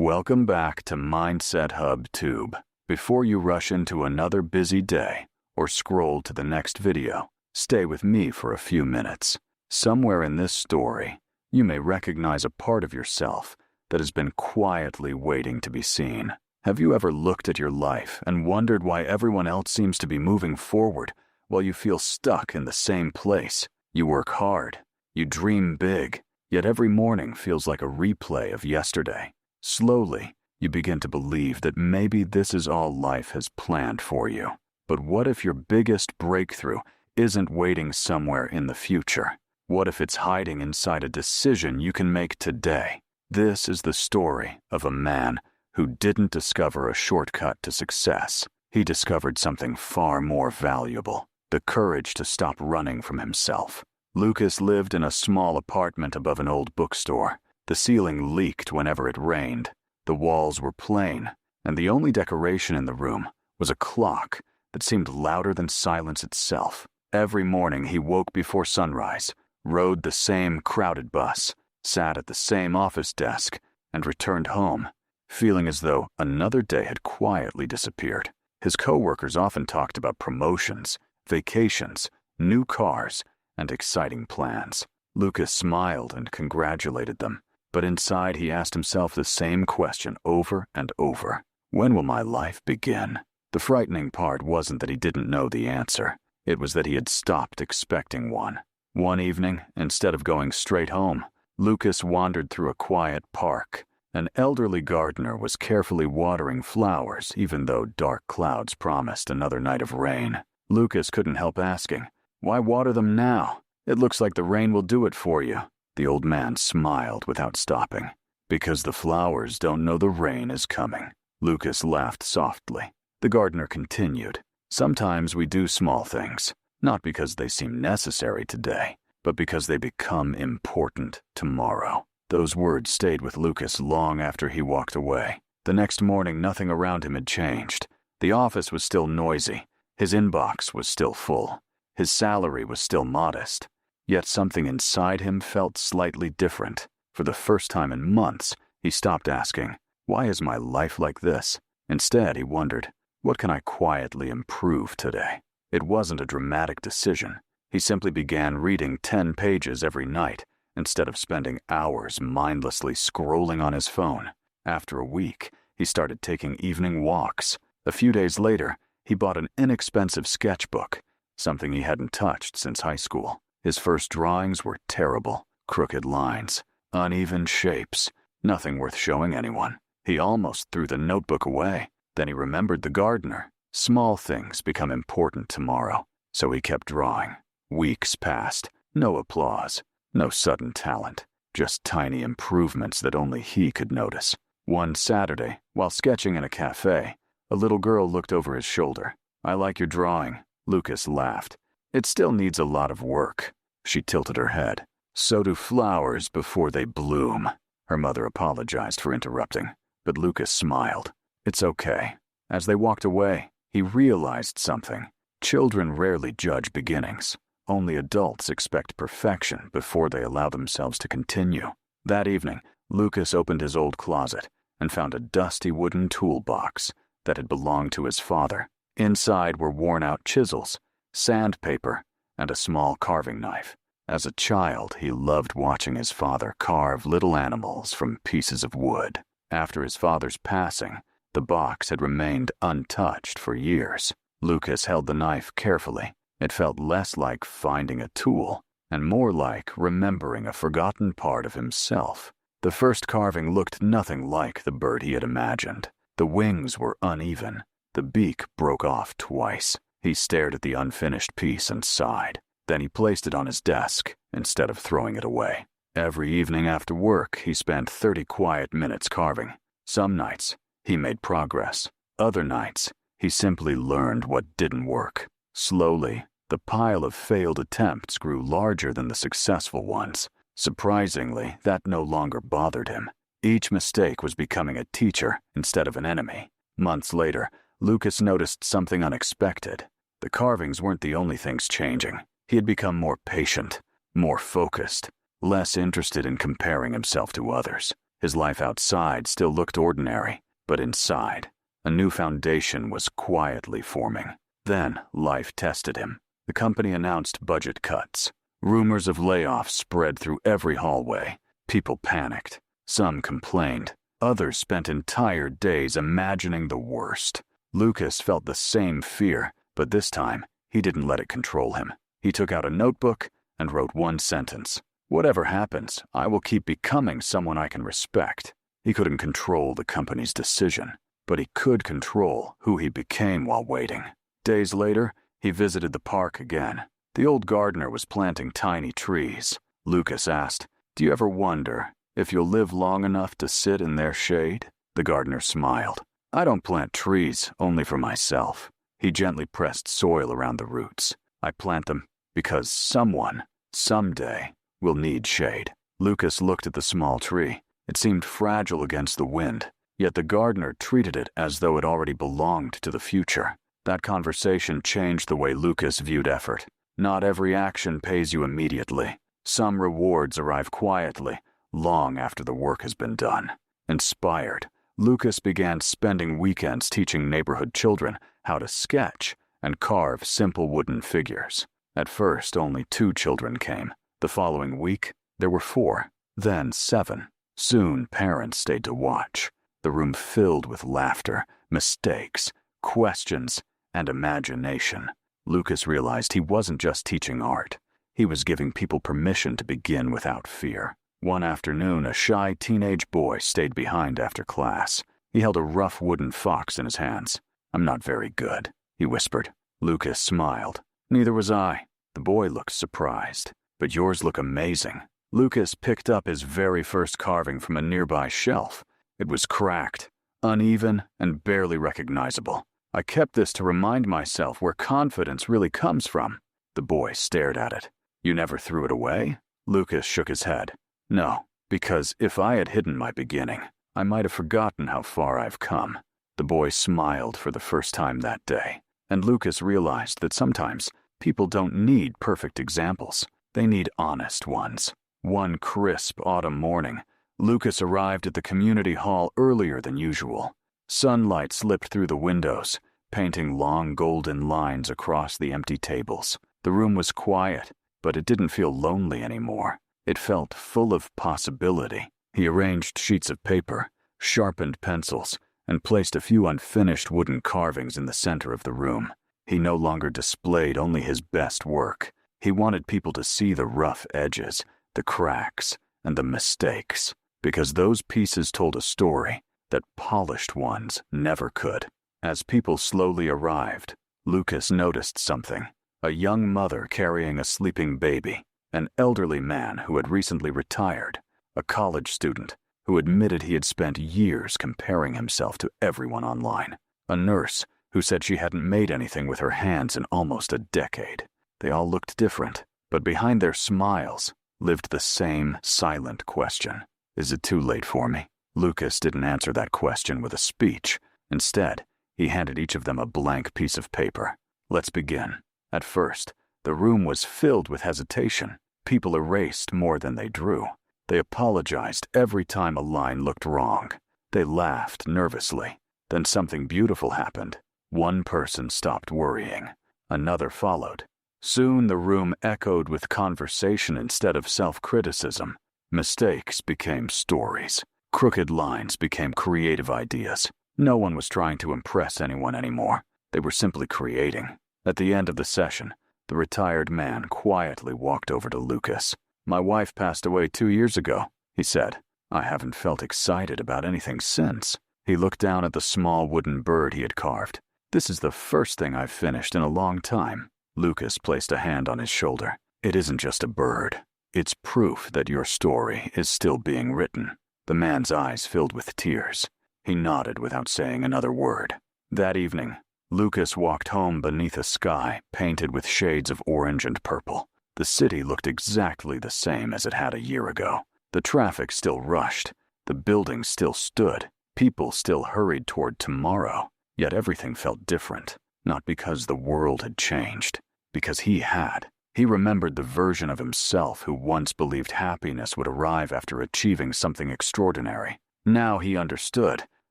Welcome back to Mindset Hub Tube. Before you rush into another busy day or scroll to the next video, stay with me for a few minutes. Somewhere in this story, you may recognize a part of yourself that has been quietly waiting to be seen. Have you ever looked at your life and wondered why everyone else seems to be moving forward while you feel stuck in the same place? You work hard, you dream big, yet every morning feels like a replay of yesterday. Slowly, you begin to believe that maybe this is all life has planned for you. But what if your biggest breakthrough isn't waiting somewhere in the future? What if it's hiding inside a decision you can make today? This is the story of a man who didn't discover a shortcut to success. He discovered something far more valuable: the courage to stop running from himself. Lucas lived in a small apartment above an old bookstore. The ceiling leaked whenever it rained. The walls were plain, and the only decoration in the room was a clock that seemed louder than silence itself. Every morning he woke before sunrise, rode the same crowded bus, sat at the same office desk, and returned home, feeling as though another day had quietly disappeared. His coworkers often talked about promotions, vacations, new cars, and exciting plans. Lucas smiled and congratulated them. But inside he asked himself the same question over and over. When will my life begin? The frightening part wasn't that he didn't know the answer. It was that he had stopped expecting one. One evening, instead of going straight home, Lucas wandered through a quiet park. An elderly gardener was carefully watering flowers, even though dark clouds promised another night of rain. Lucas couldn't help asking, "Why water them now? It looks like the rain will do it for you." The old man smiled without stopping. "Because the flowers don't know the rain is coming." Lucas laughed softly. The gardener continued, "Sometimes we do small things, not because they seem necessary today, but because they become important tomorrow." Those words stayed with Lucas long after he walked away. The next morning, nothing around him had changed. The office was still noisy. His inbox was still full. His salary was still modest. Yet something inside him felt slightly different. For the first time in months, he stopped asking, "Why is my life like this?" Instead, he wondered, "What can I quietly improve today?" It wasn't a dramatic decision. He simply began reading 10 pages every night, instead of spending hours mindlessly scrolling on his phone. After a week, he started taking evening walks. A few days later, he bought an inexpensive sketchbook, something he hadn't touched since high school. His first drawings were terrible: crooked lines, uneven shapes, nothing worth showing anyone. He almost threw the notebook away. Then he remembered the gardener. Small things become important tomorrow. So he kept drawing. Weeks passed. No applause, no sudden talent, just tiny improvements that only he could notice. One Saturday, while sketching in a cafe, a little girl looked over his shoulder. "I like your drawing." Lucas laughed. "It still needs a lot of work." She tilted her head. "So do flowers before they bloom." Her mother apologized for interrupting, but Lucas smiled. "It's okay." As they walked away, he realized something. Children rarely judge beginnings. Only adults expect perfection before they allow themselves to continue. That evening, Lucas opened his old closet and found a dusty wooden toolbox that had belonged to his father. Inside were worn-out chisels, sandpaper, and a small carving knife. As a child, he loved watching his father carve little animals from pieces of wood. After his father's passing, the box had remained untouched for years. Lucas held the knife carefully. It felt less like finding a tool and more like remembering a forgotten part of himself. The first carving looked nothing like the bird he had imagined. The wings were uneven. The beak broke off twice. He stared at the unfinished piece and sighed. Then he placed it on his desk instead of throwing it away. Every evening after work, he spent 30 quiet minutes carving. Some nights, he made progress. Other nights, he simply learned what didn't work. Slowly, the pile of failed attempts grew larger than the successful ones. Surprisingly, that no longer bothered him. Each mistake was becoming a teacher instead of an enemy. Months later, Lucas noticed something unexpected. The carvings weren't the only things changing. He had become more patient, more focused, less interested in comparing himself to others. His life outside still looked ordinary, but inside, a new foundation was quietly forming. Then, life tested him. The company announced budget cuts. Rumors of layoffs spread through every hallway. People panicked. Some complained. Others spent entire days imagining the worst. Lucas felt the same fear, but this time, he didn't let it control him. He took out a notebook and wrote one sentence. Whatever happens, I will keep becoming someone I can respect. He couldn't control the company's decision, but he could control who he became while waiting. Days later, he visited the park again. The old gardener was planting tiny trees. Lucas asked, "Do you ever wonder if you'll live long enough to sit in their shade?" The gardener smiled. "I don't plant trees only for myself." He gently pressed soil around the roots. "I plant them because someone, someday, will need shade." Lucas looked at the small tree. It seemed fragile against the wind, yet the gardener treated it as though it already belonged to the future. That conversation changed the way Lucas viewed effort. Not every action pays you immediately. Some rewards arrive quietly, long after the work has been done. Inspired, Lucas began spending weekends teaching neighborhood children how to sketch and carve simple wooden figures. At first, only 2 children came. The following week, there were 4, then 7. Soon, parents stayed to watch. The room filled with laughter, mistakes, questions, and imagination. Lucas realized he wasn't just teaching art. He was giving people permission to begin without fear. One afternoon, a shy teenage boy stayed behind after class. He held a rough wooden fox in his hands. "I'm not very good," he whispered. Lucas smiled. "Neither was I." The boy looked surprised. "But yours look amazing." Lucas picked up his very first carving from a nearby shelf. It was cracked, uneven, and barely recognizable. "I kept this to remind myself where confidence really comes from." The boy stared at it. "You never threw it away?" Lucas shook his head. "No, because if I had hidden my beginning, I might have forgotten how far I've come." The boy smiled for the first time that day, and Lucas realized that sometimes people don't need perfect examples. They need honest ones. One crisp autumn morning, Lucas arrived at the community hall earlier than usual. Sunlight slipped through the windows, painting long golden lines across the empty tables. The room was quiet, but it didn't feel lonely anymore. It felt full of possibility. He arranged sheets of paper, sharpened pencils, and placed a few unfinished wooden carvings in the center of the room. He no longer displayed only his best work. He wanted people to see the rough edges, the cracks, and the mistakes, because those pieces told a story that polished ones never could. As people slowly arrived, Lucas noticed something. A young mother carrying a sleeping baby, an elderly man who had recently retired, a college student who admitted he had spent years comparing himself to everyone online, a nurse who said she hadn't made anything with her hands in almost a decade. They all looked different, but behind their smiles lived the same silent question. Is it too late for me? Lucas didn't answer that question with a speech. Instead, he handed each of them a blank piece of paper. Let's begin. At first, the room was filled with hesitation. People erased more than they drew. They apologized every time a line looked wrong. They laughed nervously. Then something beautiful happened. One person stopped worrying. Another followed. Soon the room echoed with conversation instead of self-criticism. Mistakes became stories. Crooked lines became creative ideas. No one was trying to impress anyone anymore. They were simply creating. At the end of the session, the retired man quietly walked over to Lucas. "My wife passed away 2 years ago," he said. "I haven't felt excited about anything since." He looked down at the small wooden bird he had carved. "This is the first thing I've finished in a long time." Lucas placed a hand on his shoulder. "It isn't just a bird. It's proof that your story is still being written." The man's eyes filled with tears. He nodded without saying another word. That evening, Lucas walked home beneath a sky painted with shades of orange and purple. The city looked exactly the same as it had a year ago. The traffic still rushed. The buildings still stood. People still hurried toward tomorrow. Yet everything felt different. Not because the world had changed. Because he had. He remembered the version of himself who once believed happiness would arrive after achieving something extraordinary. Now he understood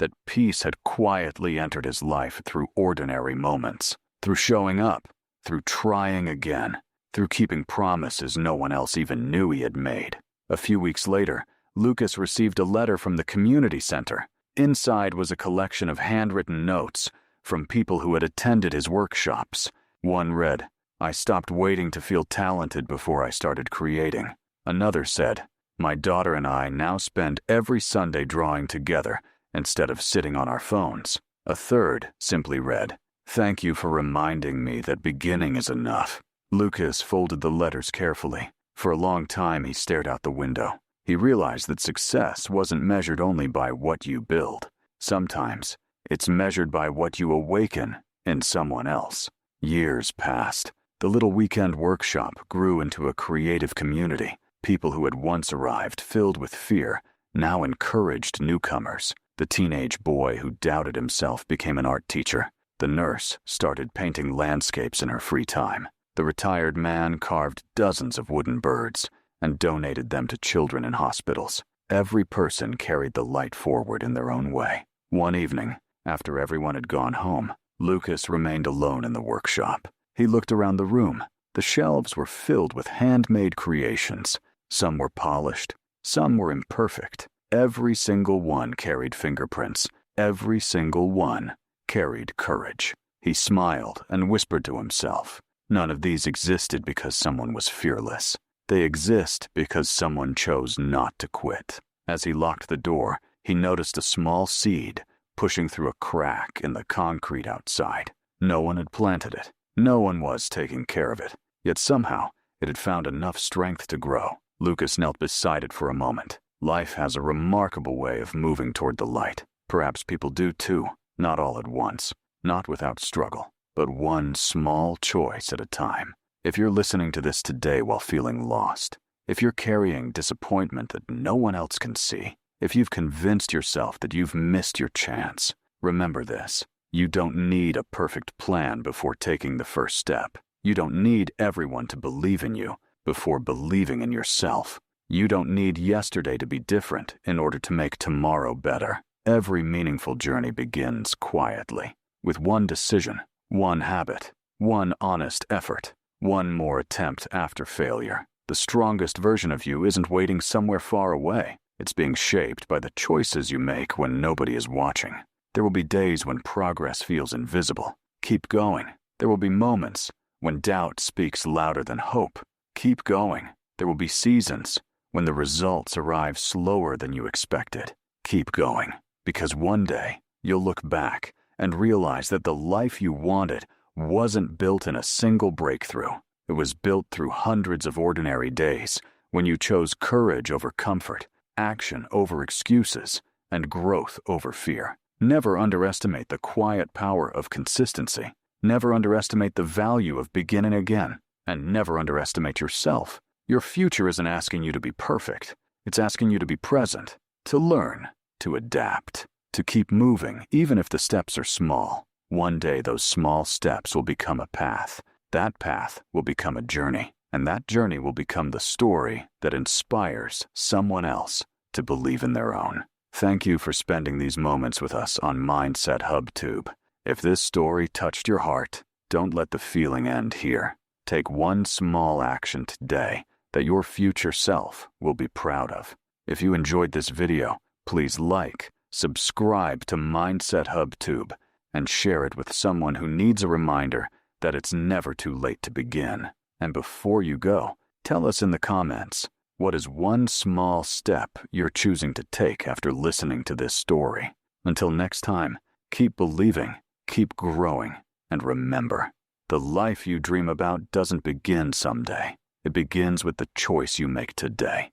that peace had quietly entered his life through ordinary moments, through showing up, through trying again, through keeping promises no one else even knew he had made. A few weeks later, Lucas received a letter from the community center. Inside was a collection of handwritten notes from people who had attended his workshops. One read, "I stopped waiting to feel talented before I started creating." Another said, "My daughter and I now spend every Sunday drawing together instead of sitting on our phones." A third simply read, "Thank you for reminding me that beginning is enough." Lucas folded the letters carefully. For a long time he stared out the window. He realized that success wasn't measured only by what you build. Sometimes it's measured by what you awaken in someone else. Years passed. The little weekend workshop grew into a creative community. People who had once arrived filled with fear now encouraged newcomers. The teenage boy who doubted himself became an art teacher. The nurse started painting landscapes in her free time. The retired man carved dozens of wooden birds and donated them to children in hospitals. Every person carried the light forward in their own way. One evening, after everyone had gone home, Lucas remained alone in the workshop. He looked around the room. The shelves were filled with handmade creations. Some were polished, some were imperfect. Every single one carried fingerprints. Every single one carried courage. He smiled and whispered to himself, "None of these existed because someone was fearless. They exist because someone chose not to quit." As he locked the door, he noticed a small seed pushing through a crack in the concrete outside. No one had planted it. No one was taking care of it. Yet somehow, it had found enough strength to grow. Lucas knelt beside it for a moment. Life has a remarkable way of moving toward the light. Perhaps people do too, not all at once, not without struggle, but one small choice at a time. If you're listening to this today while feeling lost, if you're carrying disappointment that no one else can see, if you've convinced yourself that you've missed your chance, remember this. You don't need a perfect plan before taking the first step. You don't need everyone to believe in you before believing in yourself. You don't need yesterday to be different in order to make tomorrow better. Every meaningful journey begins quietly, with one decision, one habit, one honest effort, one more attempt after failure. The strongest version of you isn't waiting somewhere far away. It's being shaped by the choices you make when nobody is watching. There will be days when progress feels invisible. Keep going. There will be moments when doubt speaks louder than hope. Keep going. There will be seasons when the results arrive slower than you expected. Keep going, because one day you'll look back and realize that the life you wanted wasn't built in a single breakthrough. It was built through hundreds of ordinary days when you chose courage over comfort, action over excuses, and growth over fear. Never underestimate the quiet power of consistency. Never underestimate the value of beginning again. And never underestimate yourself. Your future isn't asking you to be perfect. It's asking you to be present, to learn, to adapt, to keep moving, even if the steps are small. One day those small steps will become a path. That path will become a journey. And that journey will become the story that inspires someone else to believe in their own. Thank you for spending these moments with us on Mindset Hub Tube. If this story touched your heart, don't let the feeling end here. Take one small action today that your future self will be proud of. If you enjoyed this video, please like, subscribe to Mindset Hub Tube, and share it with someone who needs a reminder that it's never too late to begin. And before you go, tell us in the comments, what is one small step you're choosing to take after listening to this story? Until next time, keep believing, keep growing, and remember, the life you dream about doesn't begin someday. It begins with the choice you make today.